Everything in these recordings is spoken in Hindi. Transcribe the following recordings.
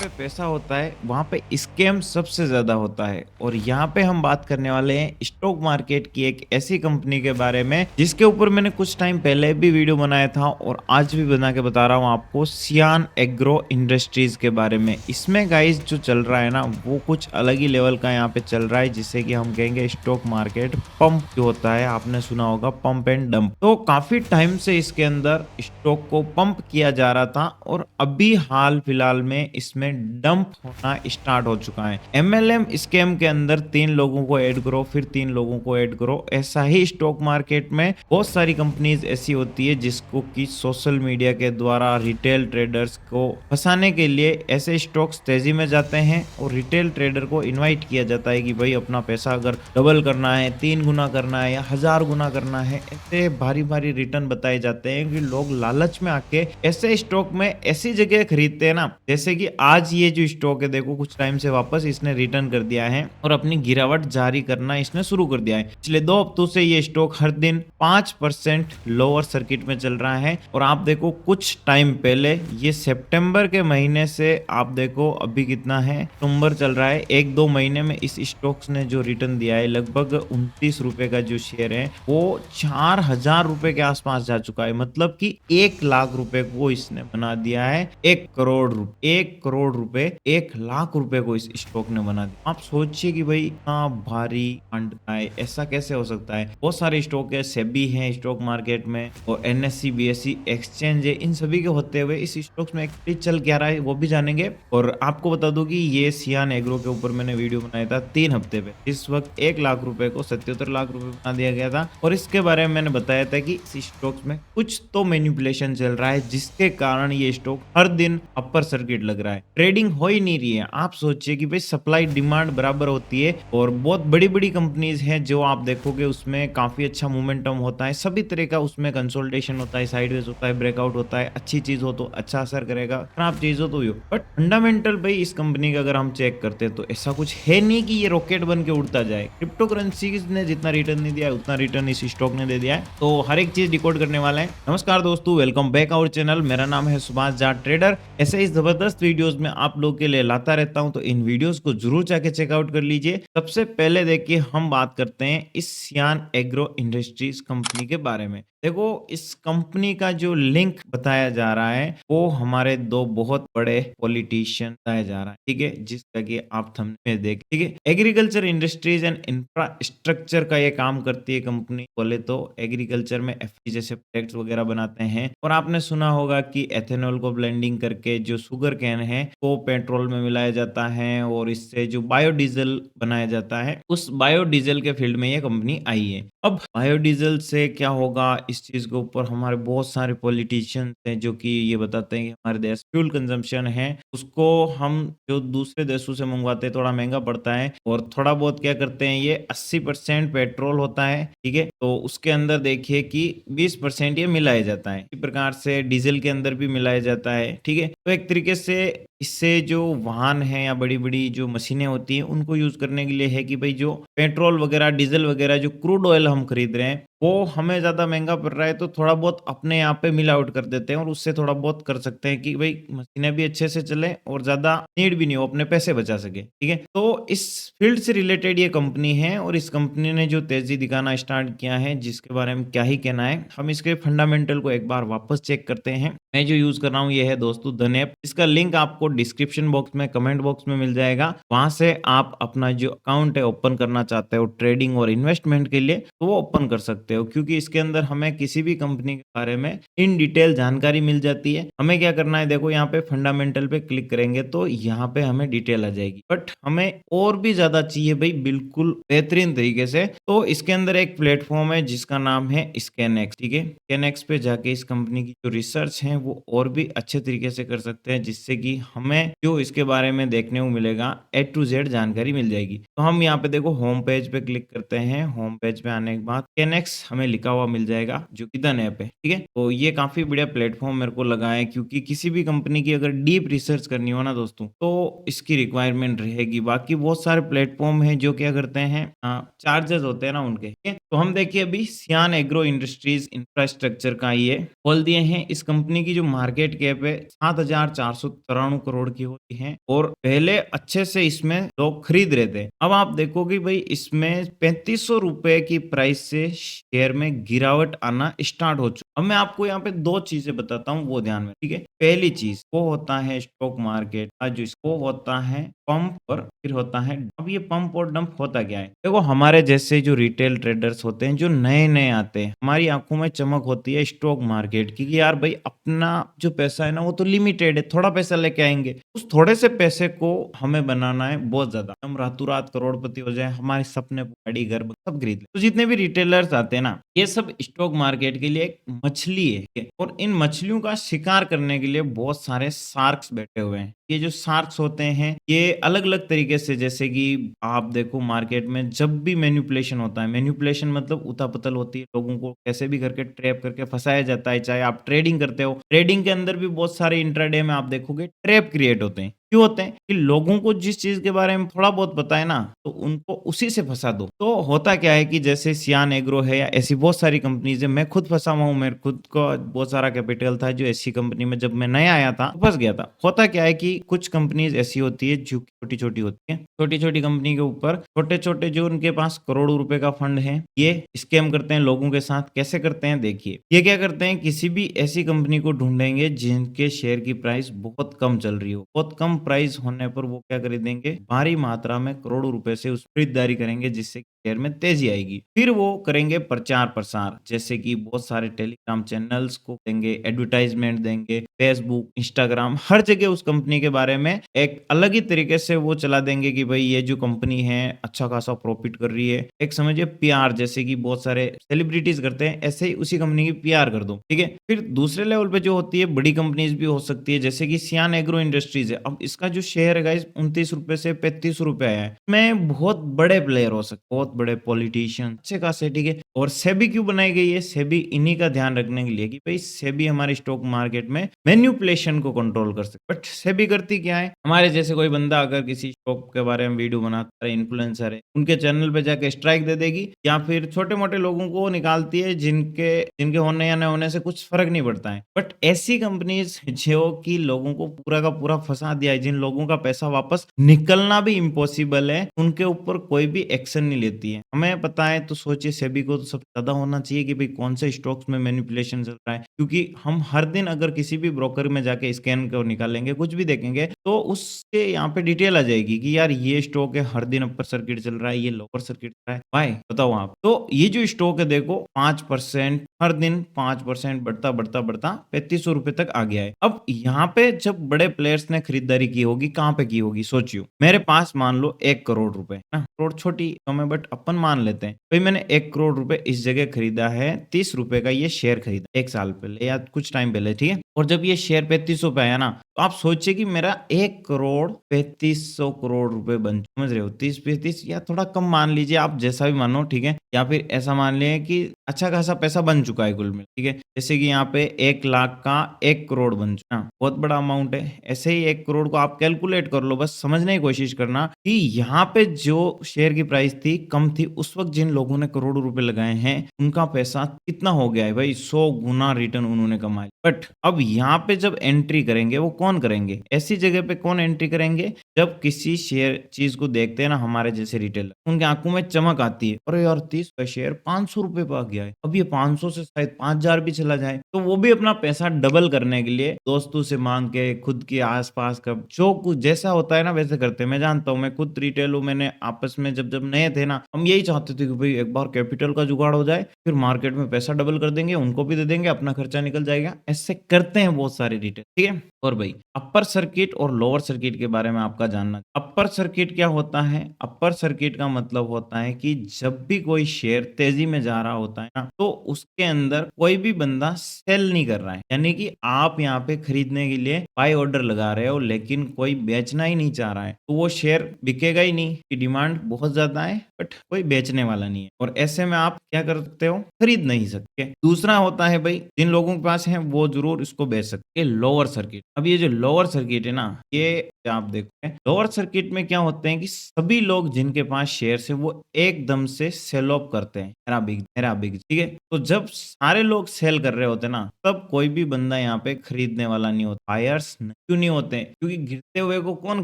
पे पैसा होता है, वहाँ पे स्कैम सबसे ज़्यादा होता है और यहाँ पे हम बात करने वाले हैं स्टॉक मार्केट की एक ऐसी कंपनी के बारे में जिसके ऊपर मैंने कुछ टाइम पहले भी वीडियो बनाया था और आज भी बना के बता रहा हूँ आपको सियान एग्रो इंडस्ट्रीज के बारे में। इसमें गाइस जो चल रहा है ना वो कुछ अलग ही लेवल का यहाँ पे चल रहा है जिसे कि हम कहेंगे स्टॉक मार्केट पंप जो होता है, आपने सुना होगा पंप एंड डंप। तो काफी टाइम से इसके अंदर स्टॉक को पंप किया जा रहा था और अभी हाल फिलहाल में इसमें डंप होना स्टार्ट हो चुका है। एमएलएम स्कैम के अंदर 3 लोगों को ऐड करो, फिर 3 लोगों को ऐड करो। ऐसा ही स्टॉक मार्केट में बहुत सारी कंपनीज ऐसी होती है जिसको कि सोशल मीडिया के द्वारा रिटेल ट्रेडर्स को फंसाने के लिए ऐसे स्टॉक्स तेजी में जाते हैं और रिटेल ट्रेडर को इनवाइट किया जाता है कि भाई अपना पैसा अगर डबल करना है, 3 गुना करना है या 1000 गुना करना है, ऐसे भारी भारी रिटर्न बताए जाते हैं कि लोग लालच में आके ऐसे स्टॉक में ऐसी जगह खरीदते हैं ना। जैसे कि आज ये जो स्टॉक है देखो कुछ टाइम से वापस इसने रिटर्न कर दिया है और अपनी गिरावट जारी करना इसने शुरू कर दिया है। पिछले 2 हफ्तों से ये स्टॉक हर दिन 5% लोअर सर्किट में चल रहा है और आप देखो कुछ टाइम पहले ये सितंबर के महीने से आप देखो अभी कितना है, सितंबर चल रहा है, 1-2 महीने में इस स्टॉक्स ने जो रिटर्न दिया है लगभग 29 रुपए का जो शेयर है वो 4000 रुपए के आसपास जा चुका है। मतलब कि 1 लाख रुपए को इसने बना दिया है 1 करोड़ रुपए, 1 करोड़ रुपए 1 लाख रुपए को इस स्टॉक ने बना दिया। आप सोचिए कि भाई इतना भारी फंड है, ऐसा कैसे हो सकता है। बहुत सारे स्टॉक है, सेबी है स्टॉक मार्केट में और एनएससी बीएससी एक्सचेंज है, इन सभी के होते हुए इस स्टॉक्स में एक्चुअली चल क्या रहा है वो भी जानेंगे। और आपको बता दूं कि ये सियान एग्रो के ऊपर मैंने वीडियो बनाया था 3 हफ्ते पे, इस वक्त 1 लाख रुपए को 77 लाख रुपए बना दिया गया था और इसके बारे में मैंने बताया था कि इस स्टॉक्स में कुछ तो मैनिपुलेशन चल रहा है जिसके कारण ये स्टॉक हर दिन अपर सर्किट लग रहा है, ट्रेडिंग हो ही नहीं रही है। आप सोचिए कि भाई सप्लाई डिमांड बराबर होती है और बहुत बड़ी बड़ी कंपनीज हैं जो आप देखोगे उसमें काफी अच्छा मोमेंटम होता है, सभी तरह का उसमें कंसोलिडेशन होता है, साइडवेज होता है, ब्रेकआउट होता है। अच्छी चीज हो तो अच्छा असर करेगा, खराब चीज हो तो ही हो। बट फंडामेंटल भाई इस कंपनी का अगर हम चेक करते हैं तो ऐसा कुछ है नहीं कि ये रॉकेट बन के उड़ता जाए। क्रिप्टो करेंसी ने जितना रिटर्न नहीं दिया है उतना रिटर्न इस स्टॉक ने दे दिया है, तो हर एक चीज डिकोड करने वाला है। नमस्कार दोस्तों, वेलकम बैक आवर चैनल। मेरा नाम है सुभाष झा ट्रेडर। ऐसे ही जबरदस्त वीडियोस में आप लोग के लिए लाता रहता हूं, तो इन वीडियोस को जरूर जाके चेकआउट कर लीजिए। सबसे पहले देखिए हम बात करते हैं इस सियान एग्रो इंडस्ट्रीज कंपनी के बारे में। देखो इस कंपनी का जो लिंक बताया जा रहा है वो हमारे 2 बहुत बड़े पॉलिटिशियन बताया जा रहा है, ठीक है, जिसका कि आप थंबनेल में देख, ठीक है। एग्रीकल्चर इंडस्ट्रीज एंड इंफ्रास्ट्रक्चर का ये काम करती है कंपनी। बोले तो एग्रीकल्चर में एफपी जैसे प्रोडक्ट्स वगैरह बनाते हैं और आपने सुना होगा कि एथेनॉल को ब्लेंडिंग करके जो शुगर कैन है वो पेट्रोल में मिलाया जाता है और इससे जो बायोडीजल बनाया जाता है, उस बायोडीजल के फील्ड में ये कंपनी आई है। अब बायोडीजल से क्या होगा, इस चीज के ऊपर हमारे बहुत सारे पॉलिटिशियंस हैं जो कि ये बताते हैं कि हमारे देश फ्यूल कंजम्पशन है उसको हम जो दूसरे देशों से मंगवाते हैं थोड़ा महंगा पड़ता है और थोड़ा बहुत क्या करते हैं, ये 80% पेट्रोल होता है, ठीक है, तो उसके अंदर देखिए कि 20% ये मिलाया जाता है। इसी प्रकार से डीजल के अंदर भी मिलाया जाता है, ठीक है। तो एक तरीके से इससे जो वाहन है या बड़ी बड़ी जो मशीनें होती हैं उनको यूज करने के लिए है कि भाई जो पेट्रोल वगैरह डीजल वगैरह जो क्रूड ऑयल हम खरीद रहे हैं वो हमें ज्यादा महंगा पड़ रहा है, तो थोड़ा बहुत अपने यहाँ पे मिल आउट कर देते हैं और उससे थोड़ा बहुत कर सकते हैं कि भाई मशीनें भी अच्छे से चले और ज्यादा नीड भी नहीं हो, अपने पैसे बचा सके, ठीक है। तो इस फील्ड से रिलेटेड ये कंपनी है और इस कंपनी ने जो तेजी दिखाना स्टार्ट किया है जिसके बारे में क्या ही कहना है। हम इसके फंडामेंटल को एक बार वापस चेक करते हैं। मैं जो यूज कर रहा हूँ ये है दोस्तों धन ऐप। इसका लिंक आपको डिस्क्रिप्शन बॉक्स में कमेंट बॉक्स में मिल जाएगा। वहां से आप अपना जो अकाउंट है ओपन करना चाहते हो ट्रेडिंग और इन्वेस्टमेंट के लिए तो वो ओपन कर सकते हो, क्योंकि इसके अंदर हमें किसी भी कंपनी के बारे में इन डिटेल जानकारी मिल जाती है। हमें क्या करना है, देखो यहाँ पे फंडामेंटल पे क्लिक करेंगे तो यहाँ पे हमें डिटेल आ जाएगी, बट हमें और भी ज्यादा चाहिए भाई बिल्कुल बेहतरीन तरीके से। तो इसके अंदर एक प्लेटफॉर्म है जिसका नाम है स्कैनएक्स, ठीक है। स्कैनएक्स पे जाके इस कंपनी की जो रिसर्च है वो और भी अच्छे तरीके से कर सकते हैं जिससे कि हमें जो इसके बारे में देखने को मिलेगा A to Z जानकारी मिल जाएगी। तो हम यहाँ पे देखो होम पेज पे क्लिक करते हैं। होम पेज पे आने के बाद स्कैनएक्स हमें लिखा हुआ मिल जाएगा जो कि धन ऐप है, ठीक है। तो ये काफी बढ़िया प्लेटफॉर्म मेरे को लगा है, क्योंकि किसी भी कंपनी की अगर डीप रिसर्च करनी हो ना दोस्तों तो इसकी रिक्वायरमेंट रहेगी। बाकी बहुत सारे प्लेटफॉर्म है जो क्या करते हैं, चार्जेस होते हैं ना उनके, ठीक है, तो हम देखिए अभी सियान एग्रो इंडस्ट्रीज इंफ्रास्ट्रक्चर का ये खोल दिए हैं। इस कंपनी की जो मार्केट कैप है 7,493 करोड़ की होती है और पहले अच्छे से इसमें लोग खरीद रहे थे। अब आप देखोगे भाई इसमें 3500 रुपए की प्राइस से शेयर में गिरावट आना स्टार्ट हो चुका। अब मैं आपको यहाँ पे दो चीजें बताता हूँ, वो ध्यान में, ठीक है। पहली चीज वो होता है स्टॉक मार्केट का जो इसको होता है पंप और फिर होता है। अब ये पंप और डंप होता क्या है? देखो हमारे जैसे जो रिटेल ट्रेडर्स होते हैं जो नए नए आते हैं, हमारी आंखों में चमक होती है स्टॉक मार्केट की कि यार भाई अपना जो पैसा है ना वो तो लिमिटेड है, थोड़ा पैसा लेके आएंगे, उस थोड़े से पैसे को हमें बनाना है बहुत ज्यादा, हम रातों रात करोड़पति हो जाए, हमारे सपने गाड़ी घर सब खरीद ले। तो जितने भी रिटेलर्स आते हैं ना ये सब स्टॉक मार्केट के लिए एक मछली है, ठीक है? और इन मछलियों का शिकार करने के लिए बहुत सारे शार्क्स बैठे हुए हैं। ये जो शार्क्स होते हैं ये अलग अलग तरीके से, जैसे कि आप देखो मार्केट में जब भी मैनिपुलेशन होता है, मैनिपुलेशन मतलब उतापतल होती है, लोगों को कैसे भी करके ट्रैप करके फंसाया जाता है। चाहे आप ट्रेडिंग करते हो, ट्रेडिंग के अंदर भी बहुत सारे इंट्राडे में आप देखोगे ट्रैप क्रिएट होते हैं। क्यों होते हैं? कि लोगों को जिस चीज के बारे में थोड़ा बहुत पता है ना तो उनको उसी से फंसा दो। तो होता क्या है कि जैसे सियान एग्रो है या ऐसी बहुत सारी कंपनीज है, मैं खुद फंसा हुआ हूँ, मेरे खुद को बहुत सारा कैपिटल था जो ऐसी कंपनी में जब मैं नया आया था फंस गया था। होता क्या है कि कुछ कंपनीज ऐसी होती है जो छोटी छोटी होती है, छोटी छोटी कंपनी के ऊपर छोटे छोटे जो उनके पास करोड़ों रुपए का फंड है ये स्कैम करते हैं लोगों के साथ। कैसे करते हैं देखिए, ये क्या करते हैं, किसी भी ऐसी कंपनी को ढूंढेंगे जिनके शेयर की प्राइस बहुत कम चल रही हो, बहुत कम प्राइस होने पर वो क्या खरीदेंगे, भारी मात्रा में करोड़ों रुपए से उस खरीदारी करेंगे जिससे शेयर में तेजी आएगी। फिर वो करेंगे प्रचार प्रसार, जैसे कि बहुत सारे टेलीग्राम चैनल्स को देंगे, एडवर्टाइजमेंट देंगे, फेसबुक इंस्टाग्राम हर जगह उस कंपनी के बारे में एक अलग ही तरीके से वो चला देंगे कि भाई ये जो कंपनी है अच्छा खासा प्रॉफिट कर रही है। एक समझिए पीआर, जैसे कि बहुत सारे सेलिब्रिटीज करते हैं, ऐसे ही उसी कंपनी की पीआर कर दो, ठीक है। फिर दूसरे लेवल पे जो होती है बड़ी कंपनीज भी हो सकती है, जैसे कि सियान एग्रो इंडस्ट्रीज है। अब इसका जो शेयर है गाइस 29 रुपए से 35 रुपए आया है। इसमें बहुत बड़े प्लेयर हो सकते, बहुत बड़े पॉलिटिशियन अच्छे खासे, ठीक है। और सेबी क्यों बनाई गई है? सेबी इन्हीं का ध्यान रखने के लिए कि भाई सेबी हमारे स्टॉक मार्केट में मैन्युपुलेशन को कंट्रोल कर सकते। बट सेबी करती क्या है, हमारे जैसे कोई बंदा अगर किसी स्टॉक के बारे में वीडियो बनाता है, इन्फ्लुएंसर है, उनके चैनल पे जाके स्ट्राइक दे देगी, या फिर छोटे मोटे लोगों को निकालती है जिनके जिनके होने या न होने से कुछ फर्क नहीं पड़ता है। बट ऐसी कंपनीज जो कि लोगों को पूरा का पूरा फंसा दिया है, जिन लोगों का पैसा वापस निकलना भी इम्पॉसिबल है, उनके ऊपर कोई भी एक्शन नहीं लेती है। हमें पता है तो सोचिए सेबी को तो सब ज्यादा होना चाहिए कि भाई कौन से स्टॉक्स में मैनिपुलेशन चल रहा है, क्योंकि हम हर दिन अगर किसी भी ब्रोकर में जाके स्कैन कर निकालेंगे, कुछ भी देखेंगे तो उसके यहाँ पे डिटेल आ जाएगी कि यार ये स्टॉक है हर दिन अपर सर्किट चल रहा है, ये लोअर सर्किट चल रहा है। भाई बताओ आप, तो ये जो स्टॉक है देखो 5% हर दिन 5% बढ़ता बढ़ता बढ़ता 3500 रुपए तक आ गया है। अब यहाँ पे जब बड़े प्लेयर्स ने खरीदारी की होगी, कहाँ पे की होगी सोचियो। मेरे पास मान लो 1 करोड़ रुपए ना, करोड़ छोटी कम है बट अपन मान लेते हैं भाई मैंने 1 करोड़ रुपए इस जगह खरीदा है, 30 रुपए का ये शेयर खरीदा 1 साल पहले या कुछ टाइम पहले, ठीक है। और जब ये शेयर 3500 पे आया ना तो आप सोचिए कि मेरा 1 करोड़ 3500 करोड़ रुपए बन, समझ रहे हो, 30-35 या थोड़ा कम मान लीजिए आप, जैसा भी मानो, ठीक है। या फिर ऐसा मान लिया कि अच्छा खासा पैसा बन चुका है कुल में, ठीक है। जैसे कि यहाँ पे 1 लाख का 1 करोड़ बन चुका, बहुत बड़ा अमाउंट है। ऐसे ही 1 करोड़ को आप कैलकुलेट कर लो, बस समझने की कोशिश करना कि यहाँ पे जो शेयर की प्राइस थी कम थी, उस वक्त जिन लोगों ने करोड़ों रुपए लगाए हैं उनका पैसा कितना हो गया है भाई, 100 गुना रिटर्न उन्होंने कमाया। बट अब यहाँ पे जब एंट्री करेंगे वो कौन करेंगे, ऐसी जगह पे कौन एंट्री करेंगे जब किसी शेयर चीज को देखते हैं ना हमारे जैसे रिटेलर, उनकी आंखों में चमक आती है, अरे यार 30 का शेयर 500 रुपए पे आ गया है, अब ये 500 से शायद 5000 भी चला जाए, तो वो भी अपना पैसा डबल करने के लिए दोस्तों से मांग के, खुद के आसपास का जो कुछ जैसा होता है ना वैसे करते हैं। मैं जानता हूँ, मैं खुद रिटेल हूँ, मैंने आपस में जब जब नए थे ना हम यही चाहते थे कि भाई एक बार कैपिटल का जुगाड़ हो जाए, फिर मार्केट में पैसा डबल कर देंगे, उनको भी दे देंगे, अपना खर्चा निकल जाएगा। ऐसे करते हैं बहुत सारे रिटेल, ठीक है। और भाई अपर सर्किट और लोअर सर्किट के बारे में आपका जानना, अपर सर्किट क्या होता है? अपर सर्किट का मतलब होता है कि जब भी कोई शेयर तेजी में जा रहा होता है ना तो उसके अंदर कोई भी बंदा सेल नहीं कर रहा है, यानी कि आप यहाँ पे खरीदने के लिए बाय ऑर्डर लगा रहे हो लेकिन कोई बेचना ही नहीं चाह रहा है, तो वो शेयर बिकेगा ही नहीं कि डिमांड बहुत ज्यादा है बट कोई बेचने वाला नहीं है, और ऐसे में आप क्या कर सकते हो, खरीद नहीं सकते। दूसरा होता है भाई जिन लोगों के पास है वो जरूर इसको बेच सकते हैं, लोअर सर्किट। अब ये जो लोअर सर्किट है ना ये आप देखोगे लोअर सर्किट में क्या होते हैं कि सभी लोग जिनके पास शेयर्स है वो एकदम से सेल ऑफ करते हैं, मेरा बिग, ठीक है। तो जब सारे लोग सेल कर रहे होते हैं ना, तब कोई भी बंदा यहाँ पे खरीदने वाला नहीं होता। बायर्स क्यों नहीं होते हैं? क्योंकि गिरते हुए को कौन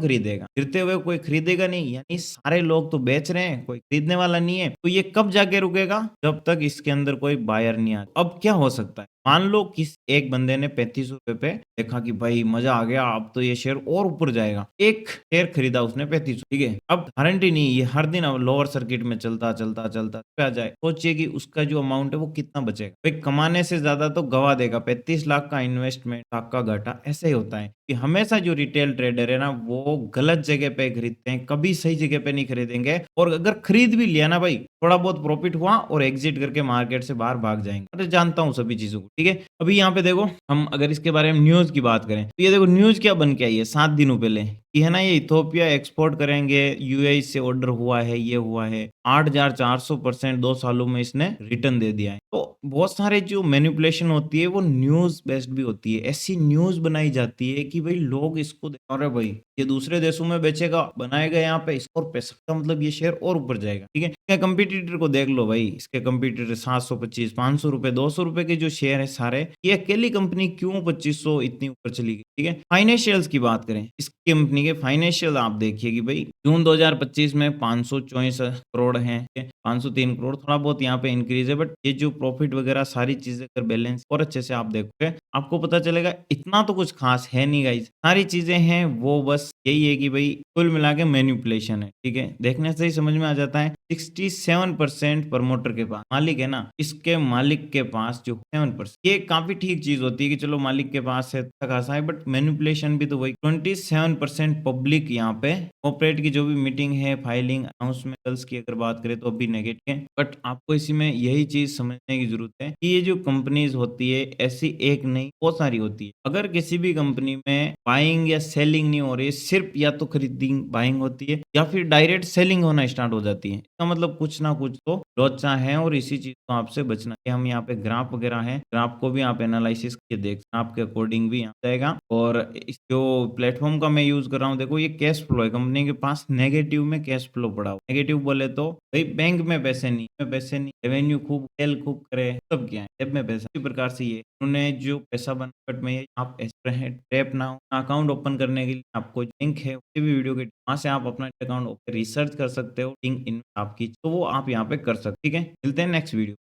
खरीदेगा? गिरते हुए कोई खरीदेगा नहीं, यानी सारे लोग तो बेच रहे हैं, कोई खरीदने वाला नहीं है। तो ये कब जाके रुकेगा? जब तक इसके अंदर कोई बायर नहीं आता। अब क्या हो सकता है? मान लो किस एक बंदे ने 35 रुपए पे देखा कि भाई मजा आ गया, अब तो ये शेयर और ऊपर जाएगा। एक शेयर खरीदा उसने 35, ठीक है। अब गारंटी नहीं, ये हर दिन अब लोअर सर्किट में चलता चलता चलता पे आ जाए। सोचिए कि उसका जो अमाउंट है वो कितना बचेगा। भाई कमाने से ज्यादा तो गवा देगा। 35 लाख का इन्वेस्टमेंट, लाख का घाटा, ऐसे ही होता है कि हमेशा जो रिटेल ट्रेडर है ना, वो गलत जगह पे खरीदते हैं, कभी सही जगह पे नहीं खरीदेंगे। और अगर खरीद भी लिया ना भाई, थोड़ा बहुत प्रॉफिट हुआ और एग्जिट करके मार्केट से बाहर भाग जाएंगे। अरे जानता हूँ सभी चीजों को, ठीक है। अभी यहाँ पे देखो, हम अगर इसके बारे में न्यूज की बात करें तो ये देखो न्यूज क्या बन के आई है 7 दिनों पहले कि है ना, ये इथोपिया एक्सपोर्ट करेंगे, यूएई से ऑर्डर हुआ है, ये हुआ है। 8400% 2 सालों में इसने रिटर्न दे दिया है। तो बहुत सारे जो मैनिपुलेशन होती है वो न्यूज बेस्ड भी होती है। ऐसी न्यूज बनाई जाती है कि भाई लोग इसको अरे भाई ये दूसरे देशों में बेचेगा, बनाएगा यहाँ पे, इसको और पैसा का मतलब ये शेयर और ऊपर जाएगा, ठीक है। क्या कंपटीटर को देख लो भाई, इसके कंपटीटर 725, 500 रुपए, 200 रुपए के जो शेयर है सारे, ये अकेली कंपनी क्यों 2500 इतनी ऊपर चली गई, ठीक है। फाइनेंशियल्स की बात करें, इस कंपनी के फाइनेंशियल आप देखिए कि भाई जून 2025 में 524 करोड़ है, 503 करोड़, थोड़ा बहुत यहाँ पे इंक्रीज है। बट ये जो प्रॉफिट वगैरह सारी चीजें अगर बैलेंस और अच्छे से आप देखोगे, आपको पता चलेगा इतना तो कुछ खास है नहीं गाइस। सारी चीजें हैं वो बस यही है कि भाई कुल मिला के मैनिपुलेशन है, ठीक है। देखने से ही समझ में आ जाता है। 67% प्रमोटर के पास, मालिक है ना, इसके मालिक के पास जो 7%, ये काफी ठीक चीज होती है कि चलो मालिक के पास है, अच्छा खासा है। बट मैनिपुलेशन भी तो वही 27% पब्लिक यहाँ पे कॉर्पोरेट की जो भी मीटिंग है, फाइलिंग, अनाउंसमेंट्स की अगर बात करें तो अभी नेगेटिव है। बट आपको इसी में यही चीज समझने की जरूरत है कि ये जो कंपनीज होती है ऐसी एक नहीं बहुत सारी होती है। अगर किसी भी कंपनी में बाइंग या सेलिंग नहीं हो रही है, सिर्फ या तो खरीदिंग बाइंग होती है या फिर डायरेक्ट सेलिंग होना स्टार्ट हो जाती है, इसका मतलब कुछ ना कुछ तो लोचा है और इसी चीज को आपसे बचना है। हम यहाँ पे ग्राफ वगैरह है, ग्राफ को भी आप एनालिसिस करके देख, ग्राफ के अकॉर्डिंग भी यहाँ जाएगा। और इस जो प्लेटफॉर्म का मैं यूज कर रहा हूँ, देखो ये कैश फ्लो है, कंपनी के पास नेगेटिव में कैश फ्लो पड़ा हुआ। नेगेटिव बोले तो भाई बैंक में पैसे नहीं, रेवेन्यू खूब सेल खूब करे, सब क्या है जेब में पैसा। इसी प्रकार से ये उन्होंने जो पैसा बना, बट में आप ऐसे हैं टैप ना हो। अकाउंट ओपन करने के लिए आपको लिंक है उसी भी वीडियो के, वहां से आप अपना अकाउंट रिसर्च कर सकते हो, लिंक इन आपकी, तो वो आप यहाँ पे कर सकते, ठीक है। मिलते हैं नेक्स्ट वीडियो।